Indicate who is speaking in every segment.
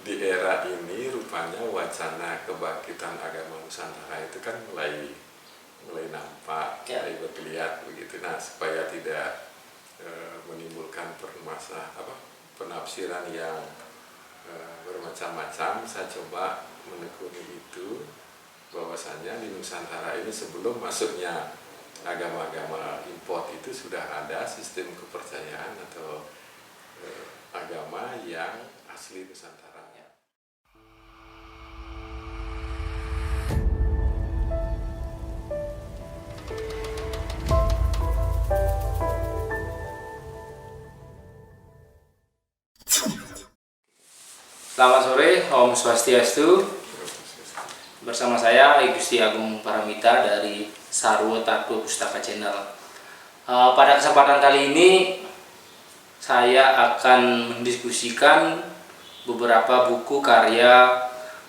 Speaker 1: di era ini rupanya wacana kebangkitan agama Nusantara itu kan mulai nampak, mulai bergeliat begitu. Nah, supaya tidak menimbulkan penafsiran yang bermacam-macam, saya coba menekuni itu bahwasanya di Nusantara ini sebelum masuknya agama-agama import itu sudah ada sistem kepercayaan atau agama yang asli Nusantara.
Speaker 2: Selamat sore, Om Swastiastu. Bersama saya I Gusti Agung Paramita dari Sarwo Tattoo Pustaka Channel. Pada kesempatan kali ini saya akan mendiskusikan beberapa buku karya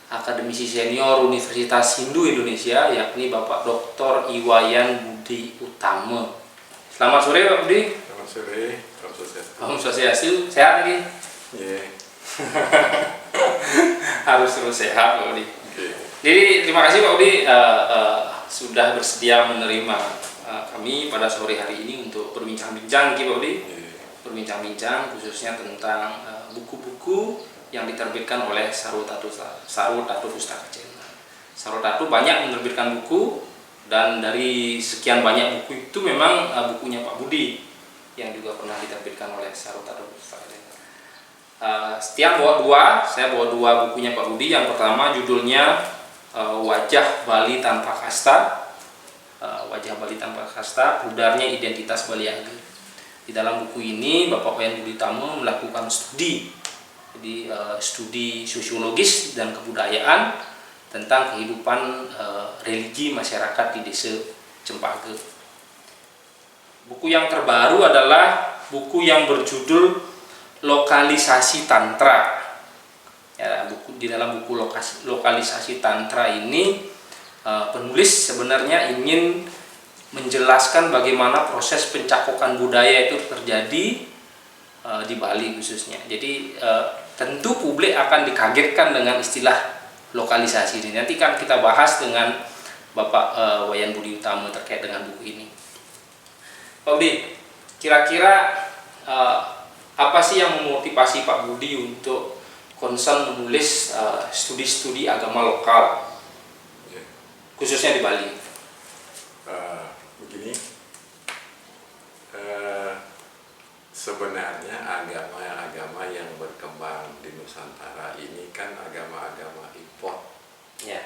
Speaker 2: akademisi senior Universitas Hindu Indonesia, yakni Bapak Dr. Iwayan Budi Utama. Selamat sore Pak Budi.
Speaker 1: Selamat sore, Om Swastiastu.
Speaker 2: Om Swastiastu, sehat lagi?
Speaker 1: Yeah.
Speaker 2: Harus terus sehat Pak Budi.
Speaker 1: Okay.
Speaker 2: Jadi terima kasih Pak Budi sudah bersedia menerima kami pada sore hari ini untuk berbincang-bincang, Pak Budi. Berbincang-bincang khususnya tentang buku-buku yang diterbitkan oleh Sarwo Tattoo Pustaka Channel. Sarwo Tattoo banyak menerbitkan buku, dan dari sekian banyak buku itu memang bukunya Pak Budi yang juga pernah diterbitkan oleh Sarwo Tattoo Pustaka Channel. Saya bawa dua bukunya Pak Budi. Yang pertama judulnya Wajah Bali Tanpa Kasta. Wajah Bali Tanpa Kasta, Pudarnya Identitas Bali Age. Di dalam buku ini Bapak Iwayan Budi Utama melakukan studi, jadi studi sosiologis dan kebudayaan tentang kehidupan religi masyarakat di desa Cempaka. Buku yang terbaru adalah buku yang berjudul Lokalisasi Tantra. Ya, di dalam buku Lokalisasi Tantra ini penulis sebenarnya ingin menjelaskan bagaimana proses pencakokan budaya itu terjadi di Bali khususnya. Jadi tentu publik akan dikagetkan dengan istilah lokalisasi ini. Nanti kan kita bahas dengan Bapak Iwayan Budi Utama terkait dengan buku ini. Pak Budi, kira-kira apa sih yang memotivasi Pak Budi untuk concern menulis studi-studi agama lokal, khususnya di Bali?
Speaker 1: Begini, sebenarnya agama-agama yang berkembang di Nusantara ini kan agama-agama import.
Speaker 2: Ya.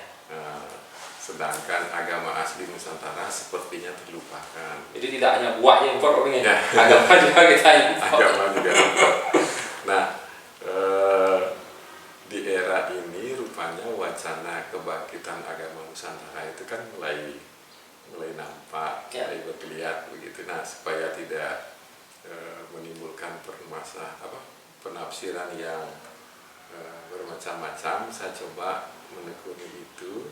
Speaker 1: Sedangkan agama asli Nusantara sepertinya terlupakan.
Speaker 2: Jadi tidak hanya buah yang import,
Speaker 1: ya.
Speaker 2: Agama juga kita import.
Speaker 1: Agama juga import. Nah, di era ini rupanya wacana kebangkitan agama Nusantara itu kan mulai nampak, mulai bergeliat begitu. Nah, supaya tidak menimbulkan penafsiran yang bermacam-macam, saya coba menekuni itu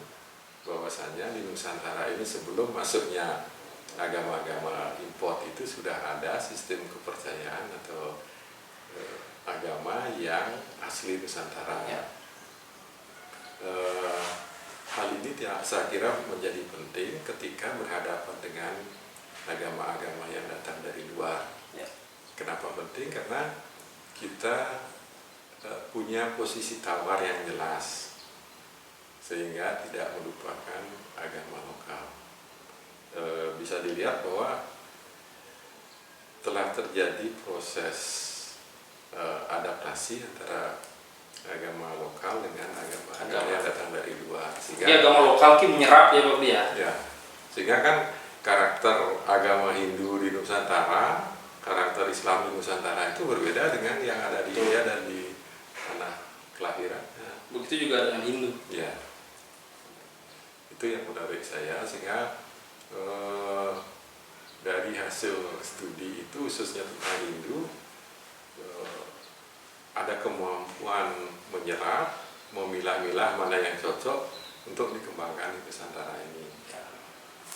Speaker 1: bahwasanya di Nusantara ini sebelum masuknya agama-agama import itu sudah ada sistem kepercayaan atau agama yang asli Nusantara. Hal ini saya kira menjadi penting ketika berhadapan dengan agama-agama yang datang dari luar. Kenapa penting? Karena kita punya posisi tawar yang jelas, sehingga tidak melupakan agama lokal. Bisa dilihat bahwa telah terjadi proses adaptasi antara agama lokal dengan agama yang datang dari luar.
Speaker 2: Sehingga agama lokal menyerap ya Pak ya.
Speaker 1: Ya, sehingga kan karakter agama Hindu di Nusantara, karakter Islam di Nusantara itu berbeda dengan yang ada di India dan di tanah kelahiran.
Speaker 2: Begitu juga dengan Hindu.
Speaker 1: Ya. Itu yang menarik saya, sehingga dari hasil studi itu khususnya tentang Hindu ada kemampuan menyerap, memilah-milah mana yang cocok untuk dikembangkan di Nusantara ini.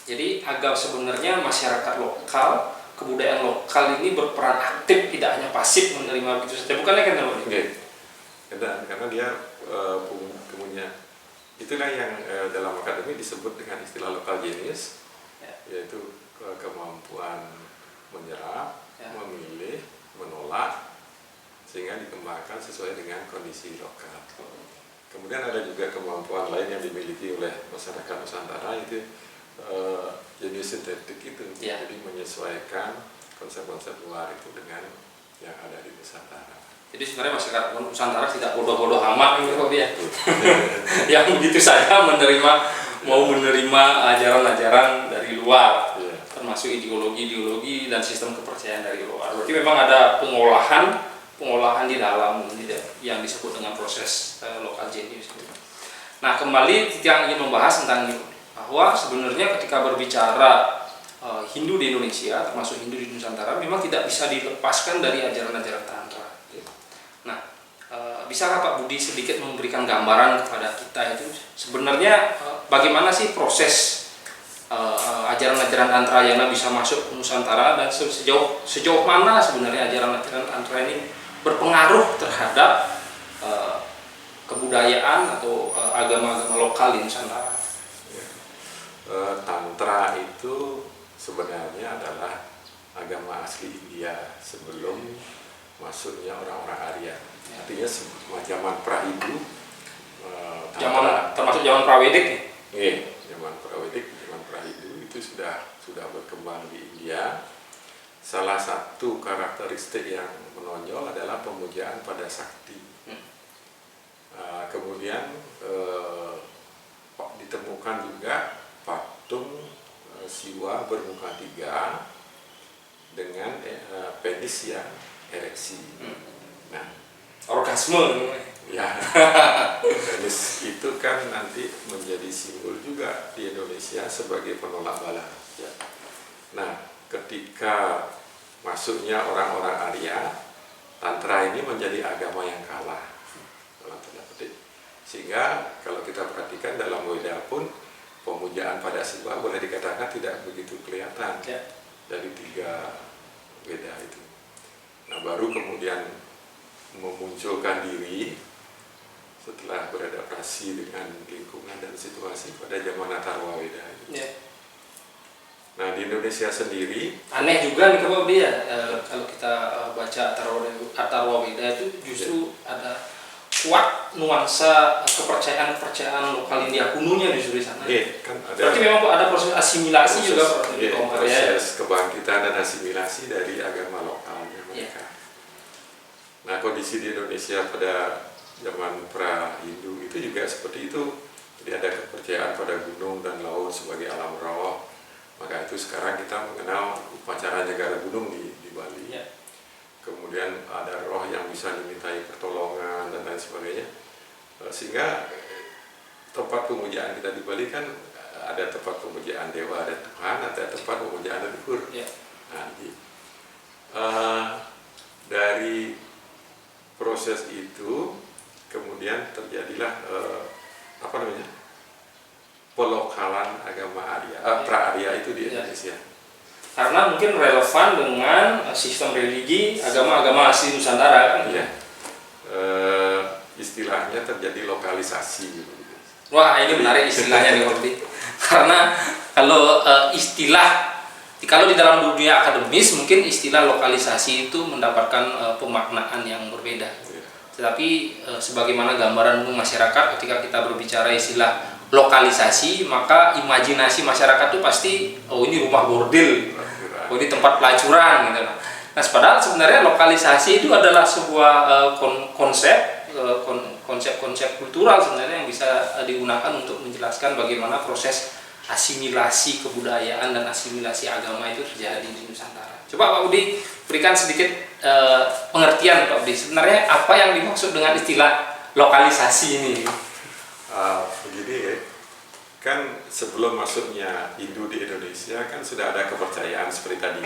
Speaker 2: Jadi agak sebenarnya masyarakat lokal, kebudayaan lokal ini berperan aktif, tidak hanya pasif menerima begitu saja, bukannya kan Pak?
Speaker 1: Dan karena dia punya itulah yang dalam akademi disebut dengan istilah lokal genius, yaitu kemampuan menyerap, memilih, menolak, sehingga dikembangkan sesuai dengan kondisi lokal. Kemudian ada juga kemampuan lain yang dimiliki oleh masyarakat Nusantara, itu jenius sintetik itu, jadi menyesuaikan konsep-konsep luar itu dengan yang ada di Nusantara.
Speaker 2: Jadi sebenarnya masyarakat Nusantara tidak bodoh-bodoh amat gitu dia. Yang begitu saja mau menerima ajaran-ajaran dari luar, termasuk ideologi dan sistem kepercayaan dari luar. Berarti memang ada pengolahan di dalam yang disebut dengan proses lokal genius. Nah, kembali yang ingin membahas tentang ini, bahwa sebenarnya ketika berbicara Hindu di Indonesia, termasuk Hindu di Nusantara, memang tidak bisa dilepaskan dari ajaran-ajaran Tantra. Nah, bisakah Pak Budi sedikit memberikan gambaran kepada kita itu sebenarnya bagaimana sih proses ajaran-ajaran Tantra yang bisa masuk ke Nusantara, dan sejauh mana sebenarnya ajaran-ajaran Tantra ini berpengaruh terhadap kebudayaan atau agama-agama lokal di Nusantara?
Speaker 1: Tantra itu sebenarnya adalah agama asli India sebelum masuknya orang-orang Arya. Artinya zaman pra-Hindu,
Speaker 2: termasuk zaman Prawedik.
Speaker 1: Zaman Prawedik, zaman pra-Hindu itu sudah berkembang di India. Salah satu karakteristik yang menonjol adalah pemujaan pada sakti. Kemudian ditemukan juga patung Siwa bermuka 3 dengan penis yang ereksi. Nah,
Speaker 2: orgasme.
Speaker 1: Ya, penis itu kan nanti menjadi simbol juga di Indonesia sebagai penolak bala. Nah, ketika masuknya orang-orang Arya, Tantra ini menjadi agama yang kalah, sehingga kalau kita perhatikan dalam Weda pun pemujaan pada Siwa boleh dikatakan tidak begitu kelihatan dari 3 Weda itu. Nah, baru kemudian memunculkan diri setelah beradaptasi dengan lingkungan dan situasi pada zaman Atharwa Weda. Nah, di Indonesia sendiri
Speaker 2: aneh juga nih kalau dia kalau kita baca Atharwa Weda itu justru ada kuat nuansa kepercayaan lokal India kunonya di sana.
Speaker 1: Kan ada,
Speaker 2: berarti memang ada proses asimilasi juga
Speaker 1: proses kebangkitan dan asimilasi dari agama lokalnya mereka. Nah, kondisi di Indonesia pada zaman pra-Hindu itu juga seperti itu. Jadi ada kepercayaan pada gunung dan laut sebagai alam roh. Maka itu sekarang kita mengenal upacara Negara Gunung di Bali. Kemudian ada roh yang bisa dimintai pertolongan dan lain sebagainya. Sehingga tempat pemujaan kita di Bali kan ada tempat pemujaan dewa dan Tuhan, ada tempat pemujaan leluhur. Nah, dari proses itu kemudian terjadilah pelokalan agama Arya, pra-Arya itu di Indonesia.
Speaker 2: Karena mungkin relevan dengan sistem religi agama-agama asli Nusantara kan?
Speaker 1: Istilahnya terjadi lokalisasi.
Speaker 2: Wah, ini menarik istilahnya nih Pak. Karena kalau kalau di dalam dunia akademis mungkin istilah lokalisasi itu mendapatkan pemaknaan yang berbeda. Tetapi sebagaimana gambaran masyarakat ketika kita berbicara istilah lokalisasi, maka imajinasi masyarakat itu pasti ini rumah bordil, ini tempat pelacuran gitu. Nah, padahal sebenarnya lokalisasi itu adalah sebuah konsep kultural sebenarnya yang bisa digunakan untuk menjelaskan bagaimana proses asimilasi kebudayaan dan asimilasi agama itu terjadi di Nusantara. Coba Pak Budi berikan sedikit pengertian Pak Budi, sebenarnya apa yang dimaksud dengan istilah lokalisasi ini?
Speaker 1: Begini ya, kan sebelum masuknya Hindu di Indonesia kan sudah ada kepercayaan seperti tadi,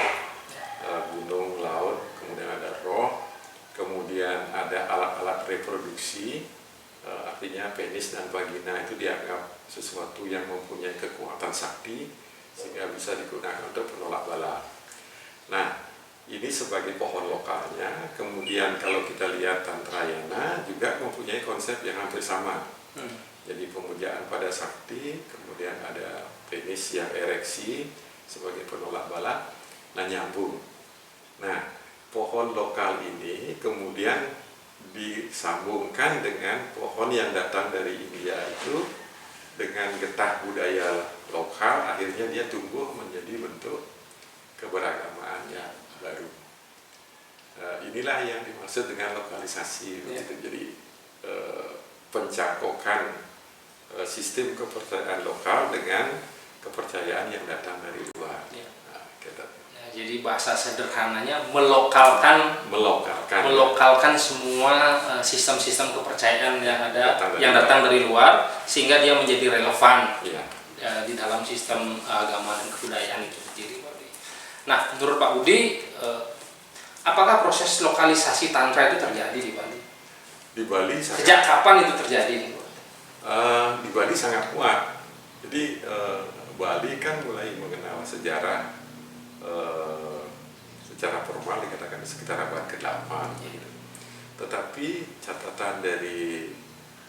Speaker 1: gunung, laut, kemudian ada roh, kemudian ada alat-alat reproduksi, artinya penis dan vagina itu dianggap sesuatu yang mempunyai kekuatan sakti sehingga bisa digunakan untuk penolak bala. Nah, ini sebagai pohon lokalnya. Kemudian kalau kita lihat Tantrayana juga mempunyai konsep yang hampir sama. Jadi pemujaan pada sakti, kemudian ada penis yang ereksi sebagai penolak bala, nah nyambung. Nah, pohon lokal ini kemudian disambungkan dengan pohon yang datang dari India itu dengan getah budaya lokal, akhirnya dia tumbuh menjadi bentuk keberagamaan yang baru. Inilah yang dimaksud dengan lokalisasi. Jadi pencangkokan sistem kepercayaan lokal dengan kepercayaan yang datang dari luar.
Speaker 2: Jadi bahasa sederhananya melokalkan semua sistem-sistem kepercayaan yang datang dari luar, sehingga dia menjadi relevan di dalam sistem agama dan kebudayaan itu sendiri. Nah, menurut Pak Budi, apakah proses lokalisasi tantra itu terjadi di Bali?
Speaker 1: Di Bali
Speaker 2: sejak kapan itu terjadi?
Speaker 1: Di Bali sangat kuat. Jadi Bali kan mulai mengenal sejarah secara formal dikatakan sekitar abad ke-8 gitu. Tetapi catatan dari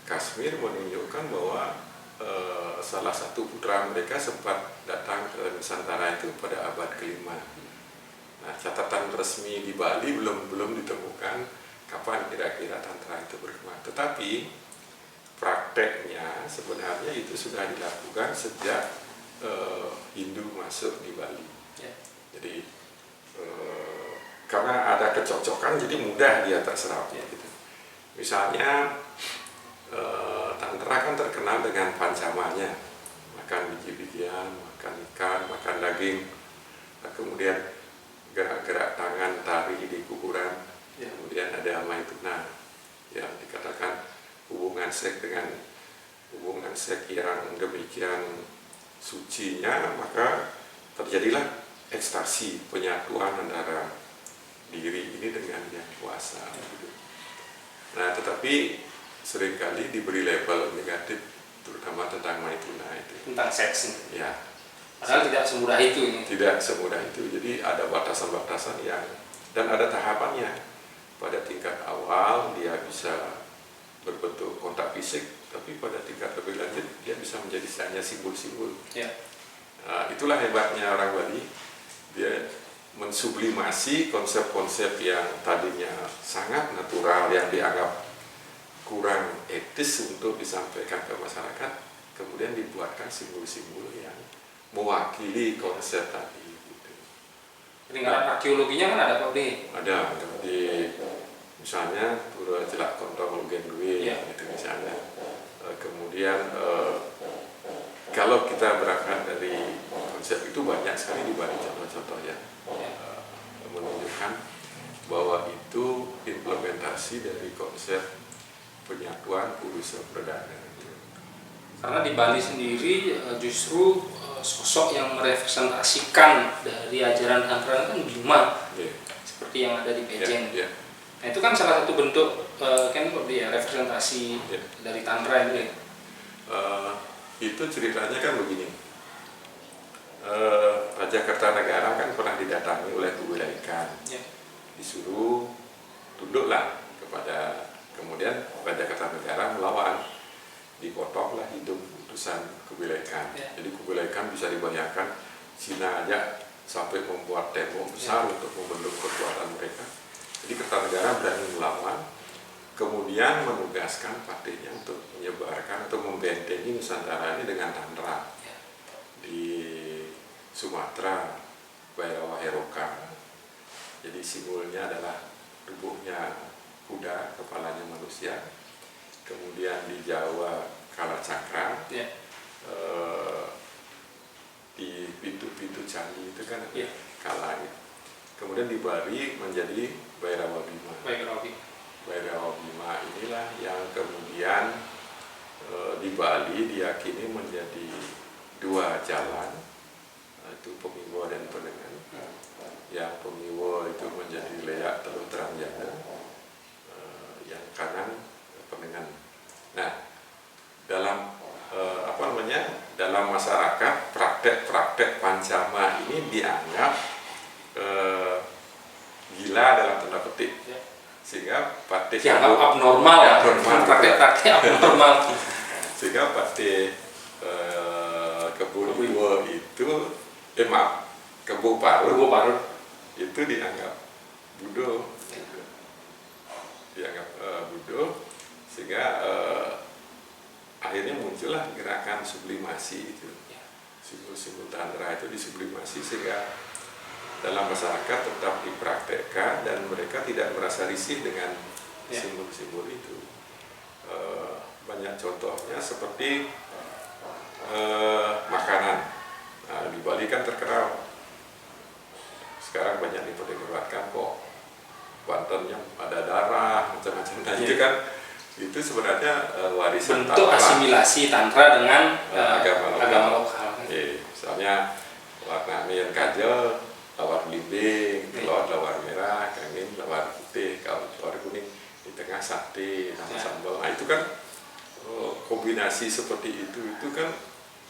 Speaker 1: Kashmir menunjukkan bahwa salah satu putra mereka sempat datang ke Nusantara itu pada abad ke-5. Nah, catatan resmi di Bali belum ditemukan kapan kira-kira tantra itu berkembang. Tetapi prakteknya sebenarnya itu sudah dilakukan sejak Hindu masuk di Bali. Jadi karena ada kecocokan, jadi mudah dia terserapnya gitu. Misalnya tantra kan terkenal dengan pancamanya, makan biji-bijian, makan ikan, makan daging, kemudian gerak-gerak tangan, tari di kuburan, kemudian ada maituna yang dikatakan hubungan seks dengan hubungan seks yang demikian sucinya, maka terjadilah ekstasi, penyatuan antara diri ini dengan yang kuasa gitu. Nah, tetapi seringkali diberi label negatif, terutama tentang maituna itu,
Speaker 2: tentang seks.
Speaker 1: Ya,
Speaker 2: padahal tidak semudah itu.
Speaker 1: Tidak semudah itu. Jadi ada batasan-batasan dan ada tahapannya. Pada tingkat awal dia bisa berbentuk kontak fisik, tapi pada tingkat lebih lanjut dia bisa menjadi hanya simbol-simbol. Nah, itulah hebatnya orang Bali. Dia mensublimasi konsep-konsep yang tadinya sangat natural, yang dianggap kurang etis untuk disampaikan ke masyarakat, kemudian dibuatkan simbol-simbol yang mewakili konsep tadi gitu.
Speaker 2: Peninggalan arkeologinya kan ada Pak Budi?
Speaker 1: Ada di misalnya Pura Jelak Kontong Lugengue itu misalnya. Kemudian kalau kita berangkat dari konsep itu, banyak sekali di Bali contoh-contoh yang menunjukkan bahwa itu implementasi dari konsep penyatuan Purusa Perdana.
Speaker 2: Karena di Bali sendiri justru sosok yang merepresentasikan dari ajaran tantra kan Bima, seperti yang ada di Pejeng. Nah, itu kan salah satu bentuk kan representasi dari tantra ini.
Speaker 1: Itu ceritanya kan begini. Raja Kertanegara kan pernah didatangi oleh kuburai ikan, disuruh tunduklah kepada, kemudian Raja Kertanegara melawan, dipotonglah hidup utusan kuburai ikan. Jadi kuburai ikan bisa dibayangkan, Cina aja sampai membuat tembok besar untuk membendung kekuatan mereka. Jadi Kertanegara berani melawan, kemudian menugaskan patihnya untuk menyebarkan atau membentengi Nusantara ini dengan tantra. Di Sumatera, Bhairawa Heroka, jadi simbolnya adalah tubuhnya kuda, kepalanya manusia. Kemudian di Jawa, Kalacakra, di pintu-pintu candi itu kan kala. Kemudian di Bali menjadi Bhairawa Bima. Bhairawa Bima inilah yang kemudian di Bali diyakini menjadi dua jalan, itu Pengiwo dan Penengan. Yang Pengiwo itu menjadi Leak Teluk Terangjana, yang kanan Penengan. Nah, dalam dalam masyarakat praktek-praktek pancama ini dianggap gila dalam tanda petik,
Speaker 2: Ya.
Speaker 1: sehingga batik
Speaker 2: Dianggap
Speaker 1: Kebu
Speaker 2: abnormal,
Speaker 1: ya, abnormal.
Speaker 2: praktek-praktek abnormal.
Speaker 1: Sehingga batik Kebun
Speaker 2: Kebun.
Speaker 1: Iwo itu, maaf, Kebu Parut
Speaker 2: Kebu Parut.
Speaker 1: itu dianggap bodoh, dianggap bodoh, sehingga akhirnya muncullah gerakan sublimasi itu, simbol-simbol tantra itu disublimasi sehingga dalam masyarakat tetap dipraktekkan dan mereka tidak merasa risih dengan simbol-simbol itu. Banyak contohnya seperti makanan. Nah, di Bali kan terkenal sekarang banyak diperdebatkan kok Banten yang ada darah macam-macam. Nah itu kan itu sebenarnya warisan
Speaker 2: Bentuk
Speaker 1: tantra.
Speaker 2: asimilasi tantra dengan
Speaker 1: agama
Speaker 2: lokal.
Speaker 1: Misalnya warna yang kajal, lawar belimbing, telur lawar merah, kangin lawar putih, kalau lawar kuning di tengah sate, nama sambal. Nah itu kan kombinasi seperti itu kan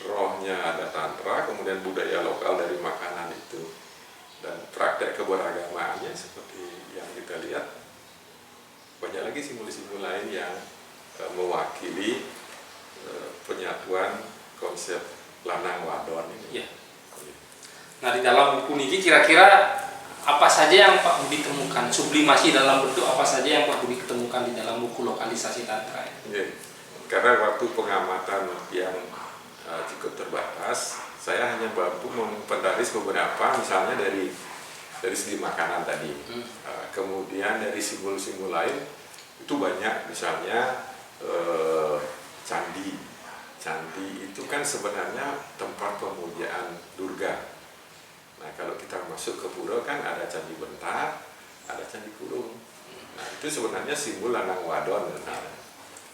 Speaker 1: rohnya ada tantra, kemudian budaya lokal dari makanan itu, dan praktek keberagamaannya seperti yang kita lihat. Banyak lagi simbol-simbol lain yang mewakili penyatuan konsep lanang wadon ini.
Speaker 2: Ya. Nah di dalam buku niki kira-kira apa saja yang Pak Budi temukan, sublimasi dalam bentuk apa saja yang Pak Budi ketemukan di dalam buku lokalisasi tantra?
Speaker 1: Ya. Karena waktu pengamatan yang cukup terbatas, saya hanya mampu mempendaris beberapa, misalnya dari segi makanan tadi. Kemudian dari simbol-simbol lain itu banyak, misalnya candi. Candi itu kan sebenarnya tempat pemujaan Durga. Nah kalau kita masuk ke pura kan ada candi Bentar, ada candi Kurung. Nah itu sebenarnya simbol lanang wadon.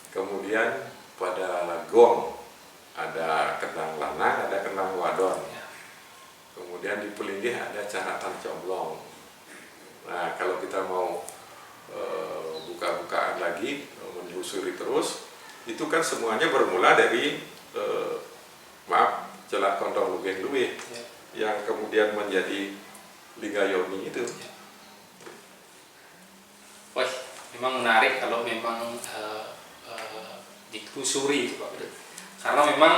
Speaker 1: Kemudian pada gong ada kendang lanang, ada kendang wadon. Kemudian di Pelinggih ada caratan comblong. Nah kalau kita mau buka-bukaan lagi, menelusuri terus, itu kan semuanya bermula dari celak kontong luwih-luwih yang kemudian menjadi Ligayoni itu.
Speaker 2: Wah, memang menarik kalau memang ditelusuri itu Pak Budi. Karena memang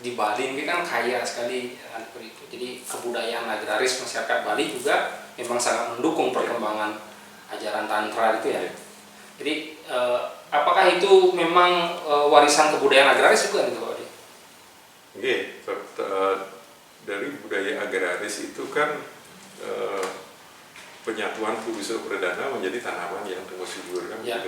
Speaker 2: di Bali ini kan kaya sekali itu. Jadi kebudayaan agraris masyarakat Bali juga memang sangat mendukung perkembangan ajaran tantra itu ya. Jadi apakah itu memang warisan kebudayaan agraris juga gitu Pak Budi?
Speaker 1: Oke, dari budaya agraris itu kan penyatuan Purusa Perdana menjadi tanaman yang tumbuh subur kan.
Speaker 2: Ya.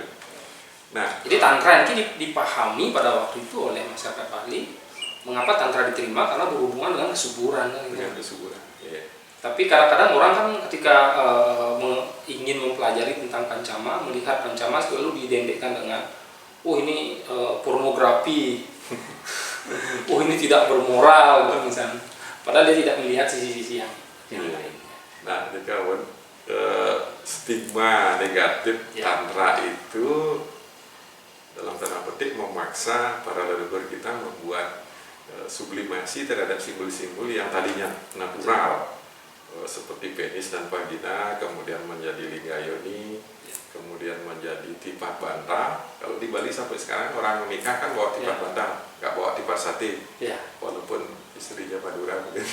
Speaker 1: Nah,
Speaker 2: jadi tantra ini dipahami pada waktu itu oleh masyarakat Bali. Mengapa tantra diterima? Karena berhubungan dengan kesuburan.
Speaker 1: Dengan kesuburan. Yeah.
Speaker 2: Tapi kadang-kadang orang kan ketika ingin mempelajari tentang pancama, melihat pancama selalu diidentikan dengan, oh ini pornografi, oh ini tidak bermoral, gitu, misalnya. Padahal dia tidak melihat sisi-sisi yang lain.
Speaker 1: Nah, ini kawan, stigma negatif tantra itu dalam tanda petik memaksa para leluhur kita membuat sublimasi terhadap simbol-simbol yang tadinya natural, seperti penis dan vagina, kemudian menjadi Ligayoni, kemudian menjadi tipat bantah. Kalau di Bali sampai sekarang orang menikah kan bawa tipat bantah, nggak bawa tipat sate, walaupun istrinya Madura mungkin.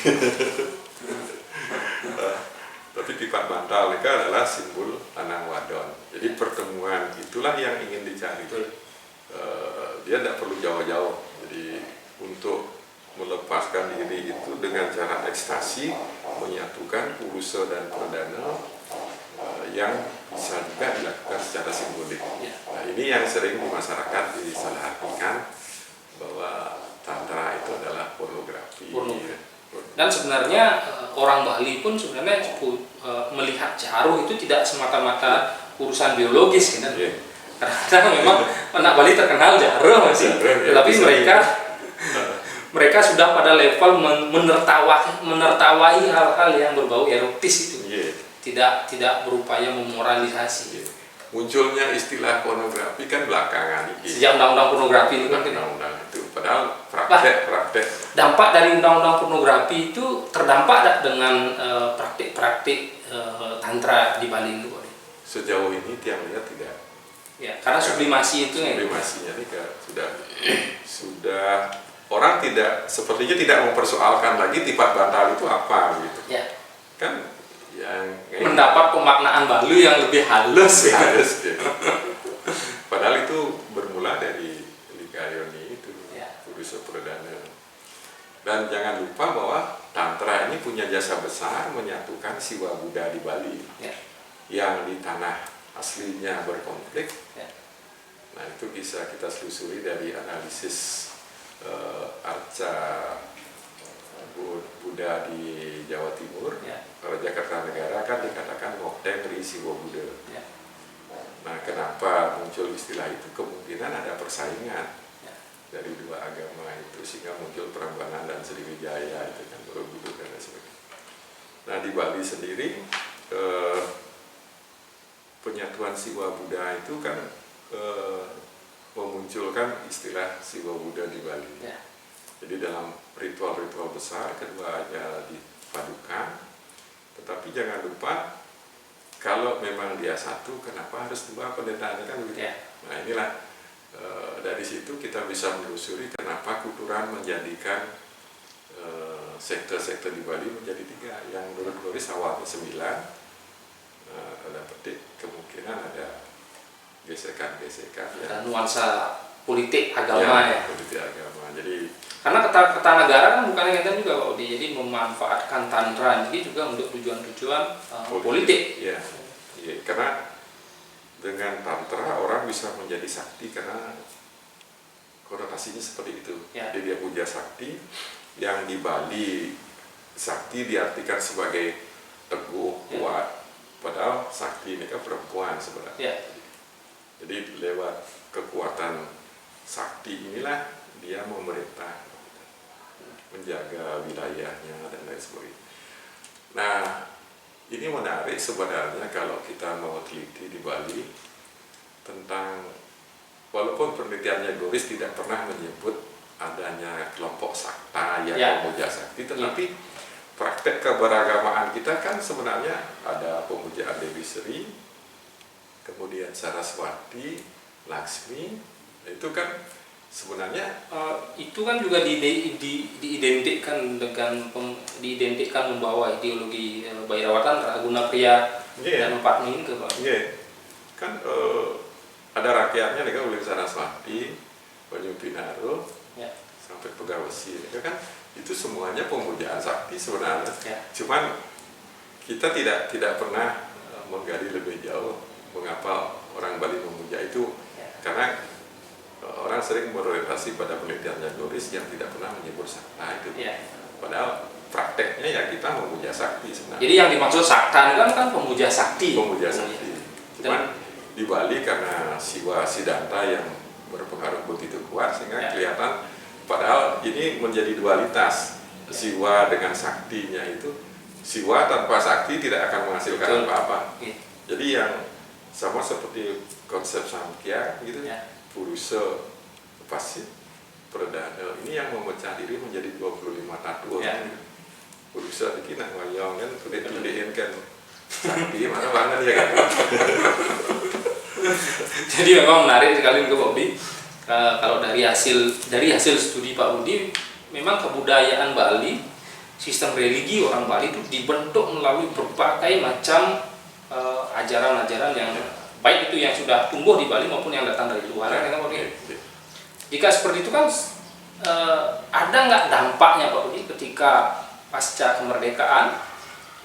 Speaker 1: Tapi tipat bantal mereka adalah simbol lanang wadon. Jadi pertemuan itulah yang ingin dicari. Dia tidak perlu jauh-jauh. Jadi untuk melepaskan diri itu dengan cara ekstasi, menyatukan Purusa dan Perdana yang bisa juga dilakukan secara simbolik. Nah ini yang sering di masyarakat disalahartikan bahwa tantra itu adalah pornografi.
Speaker 2: Dan sebenarnya orang Bali pun sebenarnya melihat jaruh itu tidak semata-mata urusan biologis kan. Karena memang anak Bali terkenal jaruh masih, tapi mereka sudah pada level menertawai hal-hal yang berbau erotis itu. Tidak berupaya memoralisasi.
Speaker 1: Munculnya istilah pornografi kan belakangan ini.
Speaker 2: Sejak undang-undang pornografi itu kan.
Speaker 1: Undang-undang itu padahal praktek.
Speaker 2: Dampak dari undang-undang pornografi itu terdampak dengan praktik-praktik tantra di Bali itu.
Speaker 1: sejauh ini tiang lihat tidak.
Speaker 2: Ya, karena sublimasi itu ya.
Speaker 1: Sublimasinya ini sudah orang sepertinya tidak mempersoalkan lagi tipat bantal itu apa gitu.
Speaker 2: Ya.
Speaker 1: Kan yang
Speaker 2: mendapat pemaknaan baru yang lebih halus.
Speaker 1: Gitu. Padahal itu bermula dari Liga Ioni itu, Purusa Perdana. Dan jangan lupa bahwa Tantra ini punya jasa besar menyatukan siwa Buddha di Bali yang di tanah aslinya berkonflik. Nah, itu bisa kita telusuri dari analisis arca Buddha di Jawa Timur. Kalau Jakarta Negara kan dikatakan Mokteng Ri Siwa Buddha. Nah, kenapa muncul istilah itu? Kemungkinan ada persaingan dari dua agama itu sehingga muncul Prambanan dan Sriwijaya itu kan Borobudur dan sebagainya. Nah, di Bali sendiri penyatuan Siwa Buddha itu kan memunculkan istilah Siwa Buddha di Bali. Jadi dalam ritual-ritual besar keduanya dipadukan, tetapi jangan lupa kalau memang dia satu, kenapa harus dua pendetaannya kan begitu? Nah, inilah dari situ kita bisa menelusuri kenapa Kuturan menjadikan sekte-sekte di Bali menjadi 3. Yang menurut Boris awalnya 9, ada petik kemungkinan ada gesekan-gesekan
Speaker 2: dan nuansa politik agama
Speaker 1: politik agama. Jadi
Speaker 2: karena Kertanegara kan bukan yang juga Pak Udi, jadi memanfaatkan tantra ini juga untuk tujuan-tujuan politik.
Speaker 1: Ya, karena dengan tantra orang bisa menjadi sakti karena konotasinya seperti itu. Jadi dia puja sakti, yang di Bali sakti diartikan sebagai teguh, kuat. Padahal sakti ini kan perempuan sebenarnya. Jadi lewat kekuatan sakti inilah dia memerintah, menjaga wilayahnya dan lain sebagainya. Nah, ini menarik sebenarnya kalau kita mau teliti di Bali tentang, walaupun penelitiannya Boris tidak pernah menyebut adanya kelompok sakta yang memuja sakti, tetapi praktek keberagamaan kita kan sebenarnya ada pemujaan Dewi Sri, kemudian Saraswati, Laksmi, itu kan sebenarnya
Speaker 2: itu kan juga diidentikan membawa ideologi Bairawatan, Raguna Priya dan Empat Mingke, Pak.
Speaker 1: Kan ada rakyatnya nih kan oleh Saraswati, Banyu Pinaro, sampai Pegawesi, kan itu semuanya pemujaan sakti sebenarnya. Cuman kita tidak pernah menggali lebih jauh mengapa orang Bali memuja itu, karena orang sering berorientasi pada penelitiannya Doris yang tidak pernah menyebut sakta itu. Padahal prakteknya ya kita memuja sakti sebenarnya.
Speaker 2: Jadi yang dimaksud sakta kan pemuja sakti.
Speaker 1: Pemuja sakti. Cuman di Bali karena Siwa Siddhanta yang berpengaruh begitu kuat sehingga kelihatan, padahal ini menjadi dualitas. Siwa dengan saktinya itu, Siwa tanpa sakti tidak akan menghasilkan apa-apa. Jadi yang sama seperti konsep Samkhya gitu, Purusa Pasti Perdana ini yang memecah diri menjadi 25 tattoo. Purusa ini nak wayang kan, tulis-tulisin kan sakti mana-mana ya kan.
Speaker 2: Jadi memang menarik sekali ke Pak Budi. Kalau dari hasil studi Pak Budi, memang kebudayaan Bali, sistem religi orang Bali itu dibentuk melalui berbagai macam ajaran-ajaran yang baik itu yang sudah tumbuh di Bali maupun yang datang dari luar. Jika seperti itu kan ada nggak dampaknya Pak Budi ketika pasca kemerdekaan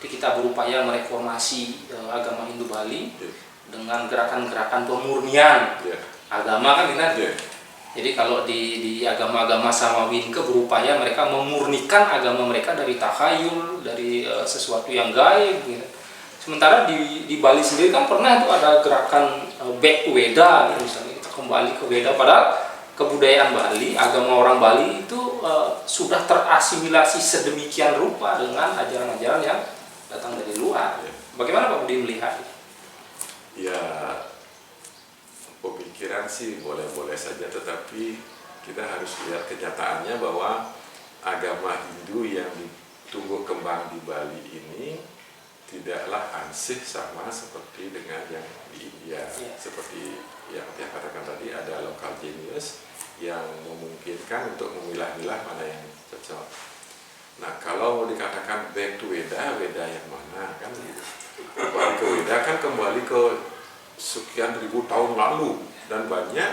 Speaker 2: kita berupaya mereformasi agama Hindu Bali dengan gerakan-gerakan pemurnian agama kan gitu. Jadi kalau di agama-agama Samawinke berupaya mereka memurnikan agama mereka dari takhayul, dari sesuatu yang gaib gitu. Sementara di Bali sendiri kan pernah itu ada gerakan back to Weda gitu, misalnya kita kembali ke Weda, padahal kebudayaan Bali, agama orang Bali itu sudah terasimilasi sedemikian rupa dengan ajaran-ajaran yang datang dari luar. Bagaimana Pak Budi melihat?
Speaker 1: Ya, pemikiran sih boleh-boleh saja, tetapi kita harus lihat kenyataannya bahwa agama Hindu yang tumbuh kembang di Bali ini tidaklah ansih sama seperti dengan yang di India.
Speaker 2: Ya.
Speaker 1: Seperti yang saya katakan tadi, ada local genius yang memungkinkan untuk memilah-milah mana yang cocok. Nah, kalau mau dikatakan back to Weda, Weda yang mana kan gitu. Kembali ke Weda kan kembali ke sekian ribu tahun lalu, dan banyak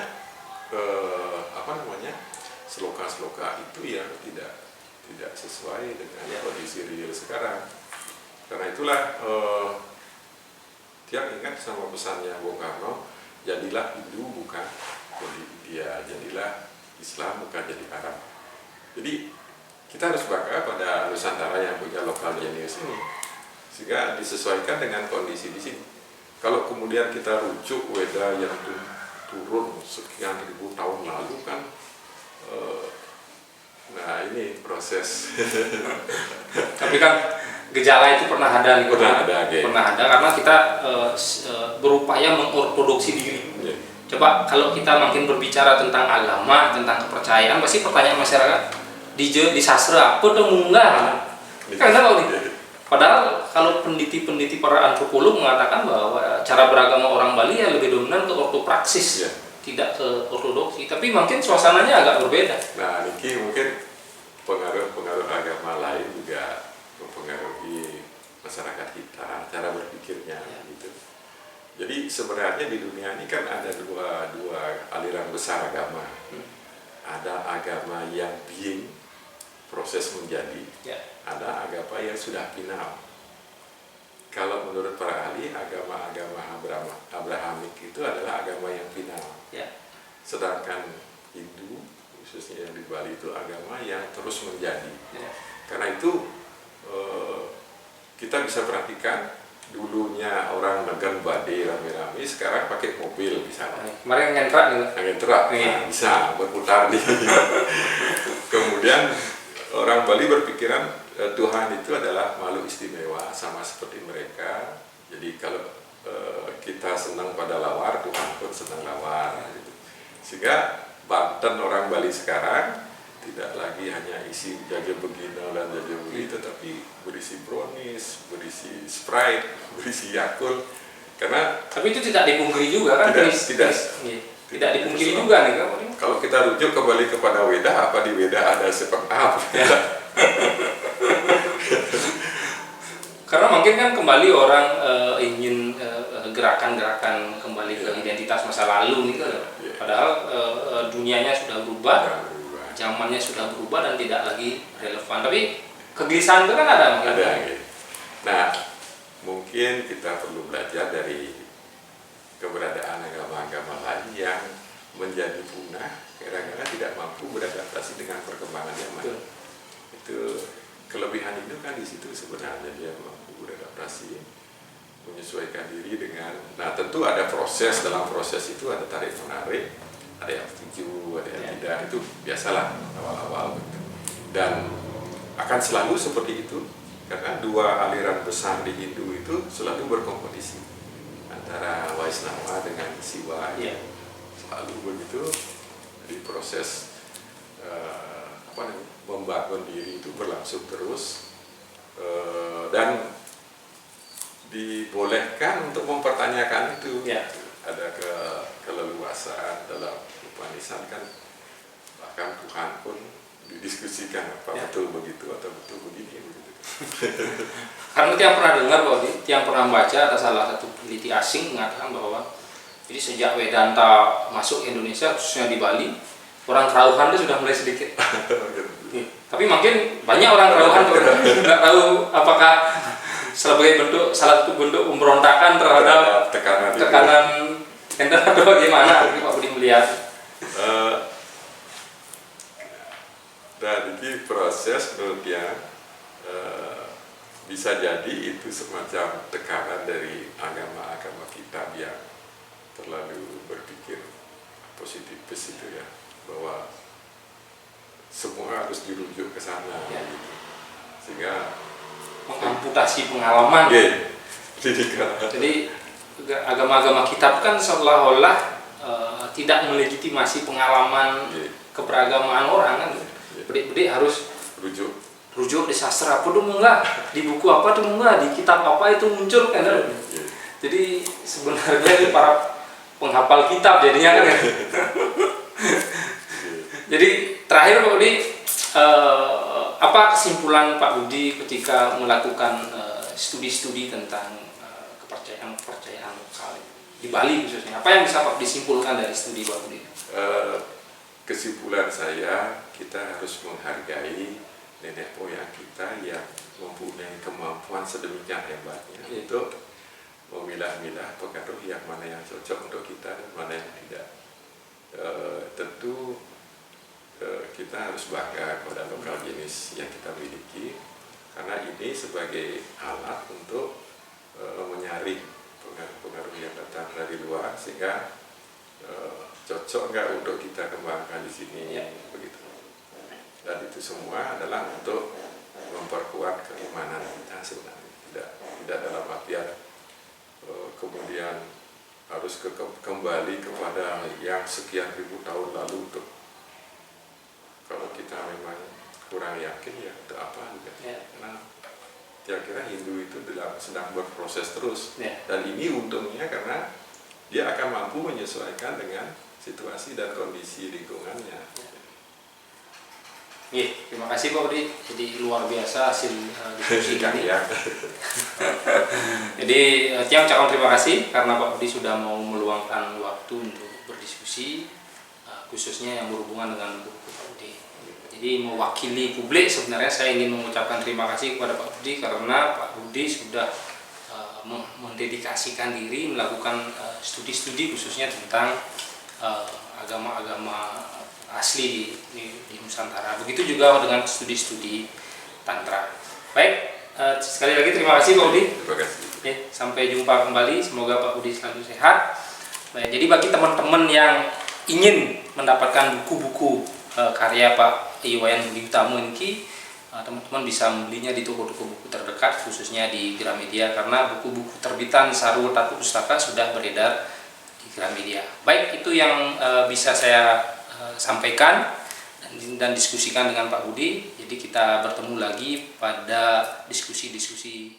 Speaker 1: sloka-sloka itu yang tidak sesuai dengan kondisi real sekarang. Karena itulah tiang ingat sama pesannya Bung Karno, jadilah Hindu bukan jadi India, jadilah Islam bukan jadi Arab. Jadi kita harus bangga pada Nusantara yang punya lokal genius ini, sehingga disesuaikan dengan kondisi di sini. Kalau kemudian kita rujuk Weda yang turun sekian ribu tahun lalu kan, nah ini proses.
Speaker 2: Tapi kan gejala itu pernah ada nih, pernah ada karena kita berupaya mengortodoksi diri.
Speaker 1: Yeah.
Speaker 2: Coba kalau kita makin berbicara tentang agama, tentang kepercayaan, pasti pertanyaan masyarakat di sastra apa tuh munggah? Kan tahu nih. Padahal kalau peneliti-peneliti para antropolog mengatakan bahwa cara beragama orang Bali ya lebih dominan ke ortopraksis, tidak ke ortodoksi. Tapi mungkin suasananya agak berbeda.
Speaker 1: Nah, Niki mungkin pengaruh agama lain juga mempengaruhi masyarakat kita, cara berpikirnya gitu. Jadi sebenarnya di dunia ini kan ada dua aliran besar agama. Ada agama yang being, proses menjadi, ada agama yang sudah final. Kalau menurut para ahli, agama-agama Abrahamik itu adalah agama yang final. Sedangkan Hindu, khususnya yang di Bali, itu agama yang terus menjadi. Karena itu kita bisa perhatikan dulunya orang negan badai rame-rame, sekarang pakai mobil misalnya.
Speaker 2: Kemarin ngentrak
Speaker 1: Nah, bisa berputar di. Kemudian orang Bali berpikiran Tuhan itu adalah makhluk istimewa sama seperti mereka. Jadi kalau kita senang pada lawar, Tuhan pun senang lawar. Gitu. Sehingga Banten orang Bali sekarang tidak lagi hanya isi jaga begina dan jaga begitu, tapi berisi brownies, berisi Sprite, berisi Yakult. Karena
Speaker 2: tapi itu tidak dipungkiri juga kan? Tidak dipungkiri juga nih kan?
Speaker 1: Kalau kita rujuk kembali kepada Weda, apa di Weda ada seperti apa?
Speaker 2: Karena mungkin kan kembali orang ingin gerakan-gerakan kembali ke identitas masa lalu nih kan. Padahal dunianya sudah berubah, zamannya sudah berubah dan tidak lagi relevan. Tapi kegelisahan itu kan ada mungkin.
Speaker 1: Ada. Nah, mungkin kita perlu belajar dari keberadaan agama-agama lain yang menjadi punah karena tidak mampu beradaptasi dengan perkembangan zaman. Itu kelebihan itu kan di situ sebenarnya, dia mampu beradaptasi, menyesuaikan diri dengan. Nah, tentu ada proses, dalam proses itu ada tarik menarik, ada yang setuju, ada yang tidak, itu biasalah awal-awal gitu. Dan akan selalu seperti itu karena dua aliran besar di Hindu itu selalu berkompetisi antara Vaishnava dengan Siwa. Selalu begitu. Jadi proses membangun diri itu berlangsung terus, dan dibolehkan untuk mempertanyakan itu. Ada keleluasaan dalam Upanishad kan, bahkan Tuhan pun didiskusikan apa betul begitu atau betul begini begitu.
Speaker 2: Karena tiang pernah dengar bahwa tiang pernah baca ada salah satu peneliti asing mengatakan bahwa jadi sejak Vedanta masuk ke Indonesia, khususnya di Bali, orang Kerauhan itu sudah mulai sedikit. Tapi mungkin banyak orang Kerauhan tidak tahu apakah sebagai salah satu bentuk pemberontakan terhadap tekanan gender atau bagaimana Pak Budi melihat.
Speaker 1: Dan ini proses menurut dia bisa jadi itu semacam tekanan dari agama-agama kita yang terlalu berpikir positifis itu ya, bahwa semua harus dirujuk ke sana gitu. Sehingga
Speaker 2: mengamputasi pengalaman. Jadi agama-agama kita kan seolah-olah tidak melegitimasi pengalaman keberagamaan orang kan. Bedik-bedik harus rujuk di sastra apa tuh enggak, di buku apa tuh enggak, di kitab apa itu muncul kan. Jadi sebenarnya ini para penghafal kitab jadinya kan ya. Jadi terakhir Pak Budi, apa kesimpulan Pak Budi ketika melakukan studi-studi tentang kepercayaan lokal di Bali khususnya? Apa yang bisa Pak disimpulkan dari studi Pak Budi?
Speaker 1: Kesimpulan saya, kita harus menghargai nenek moyang kita yang mempunyai kemampuan sedemikian hebatnya untuk memilah-milah pengaruh yang mana yang cocok untuk kita dan mana yang tidak. Tentu kita harus bangga pada lokal jenis yang kita miliki, karena ini sebagai alat untuk menyaring pengaruh-pengaruh yang datang dari luar, sehingga cocok nggak untuk kita kembangkan di sini, begitu. Dan itu semua adalah untuk memperkuat keimanan kita sebenarnya, tidak dalam artian kemudian harus kembali kepada yang sekian ribu tahun lalu. Untuk kalau kita memang kurang yakin, ya untuk apa juga. Karena kira-kira Hindu itu sedang berproses terus, dan ini untungnya karena dia akan mampu menyesuaikan dengan situasi dan kondisi lingkungannya.
Speaker 2: Terima kasih Pak Budi, jadi luar biasa hasil diskusi kami. Jadi Tiang ucapkan terima kasih karena Pak Budi sudah mau meluangkan waktu untuk berdiskusi, khususnya yang berhubungan dengan buku Pak Budi. Jadi mewakili publik, sebenarnya saya ingin mengucapkan terima kasih kepada Pak Budi karena Pak Budi sudah mendedikasikan diri melakukan studi-studi khususnya tentang agama-agama asli di Nusantara. Begitu juga dengan studi-studi Tantra. Baik, sekali lagi terima kasih Pak Budi.
Speaker 1: Terima kasih.
Speaker 2: Sampai jumpa kembali, semoga Pak Budi selalu sehat. Baik, jadi bagi teman-teman yang ingin mendapatkan buku-buku karya Pak Iwayan Budi Utomo ini, teman-teman bisa membelinya di toko-toko buku terdekat, khususnya di Gramedia, karena buku-buku terbitan Sarwatatu Pustaka sudah beredar di Gramedia. Baik, itu yang bisa saya sampaikan dan diskusikan dengan Pak Budi. Jadi kita bertemu lagi pada diskusi-diskusi